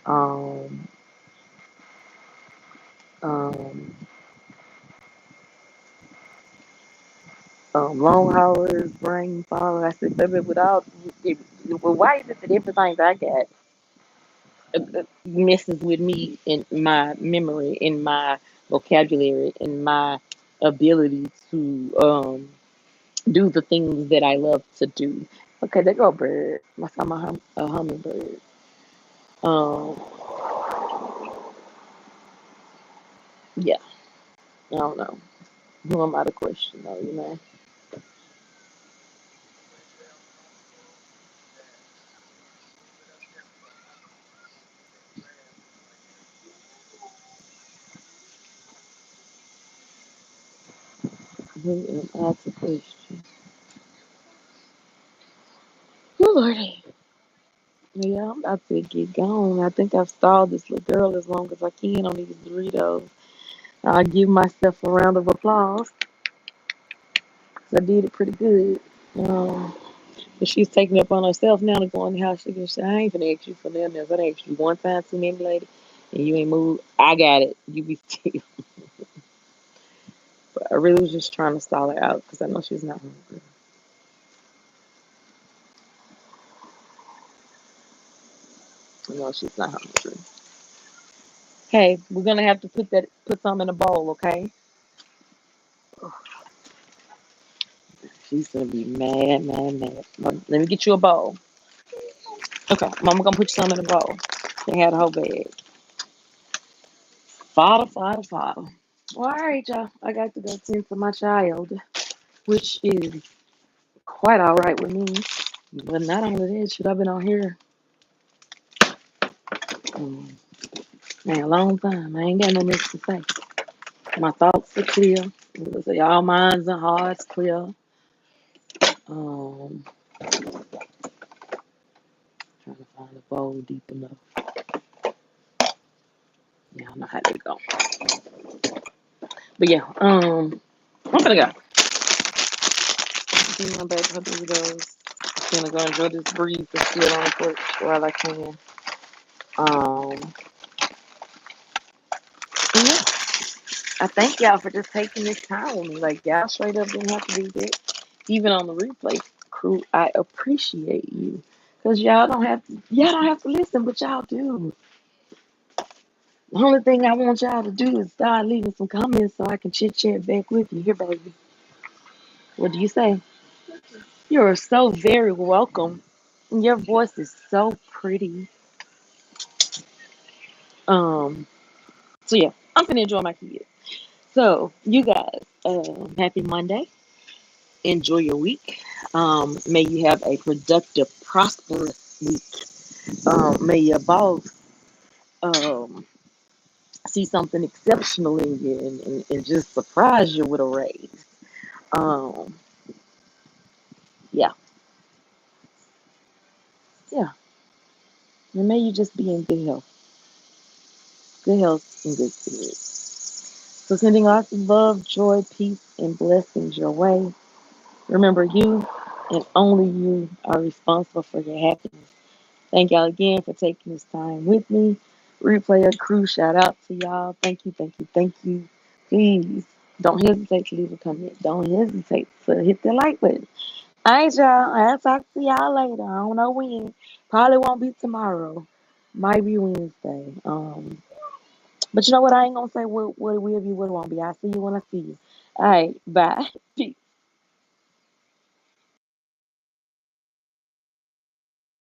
um, um, long haulers, brain fog. I said, baby, why is it that everything that I got messes with me in my memory, in my vocabulary, in my ability to do the things that I love to do. Okay, there go a bird. I saw a hummingbird. Um, yeah, I don't know. Who am I to question though, you know? Who am I to question? Oh, Lordy. Yeah, I'm about to get gone. I think I've stalled this little girl as long as I can on these Doritos. I'll give myself a round of applause. 'Cause I did it pretty good. Um, but she's taking it up on herself now to go in the house. She can say, I ain't gonna ask you for nothing else. I done asked you one time too many, lady, and you ain't moved. I got it. You be still. But I really was just trying to stall her out because I know she's not hungry. I know she's not hungry. Hey, we're gonna have to put some in a bowl, okay? She's gonna be mad, mad, mad. Let me get you a bowl. Okay, Mama gonna put you some in a bowl. They had a whole bag. Father, father, father. Well, all right, y'all. I got to go tend to my child, which is quite all right with me. But not only that, should I've been on here, um, man, a long time. I ain't got nothing else to say. My thoughts are clear. Say all minds and hearts clear. Um, Trying to find a bowl deep enough. Yeah, I know how they go. But yeah, I'm gonna go. See my baby, how it goes. I'm gonna go enjoy this breeze that's still on the porch while I can. Um, yeah, I thank y'all for just taking this time with me. Like y'all straight up didn't have to do that. Even on the replay, crew, I appreciate you. Cause y'all don't have to listen, but y'all do. The only thing I want y'all to do is start leaving some comments so I can chit chat back with you. Here, baby. What do you say? You're so very welcome. Your voice is so pretty. Um, so yeah, I'm gonna enjoy my kids. So you guys, happy Monday. Enjoy your week. May you have a productive, prosperous week. May your boss um, see something exceptional in you and just surprise you with a raise. Um, yeah, yeah. And may you just be in good health and good spirits. So sending lots of love, joy, peace, and blessings your way. Remember, you and only you are responsible for your happiness. Thank y'all again for taking this time with me. Replay crew, shout out to y'all. Thank you, thank you, thank you. Please don't hesitate to leave a comment. Don't hesitate to hit the like button. All right, y'all. I'll talk to y'all later. I don't know when. Probably won't be tomorrow. Might be Wednesday. But you know what? I ain't gonna say what it will be, what it won't be. I'll see you when I see you. All right, bye. Peace.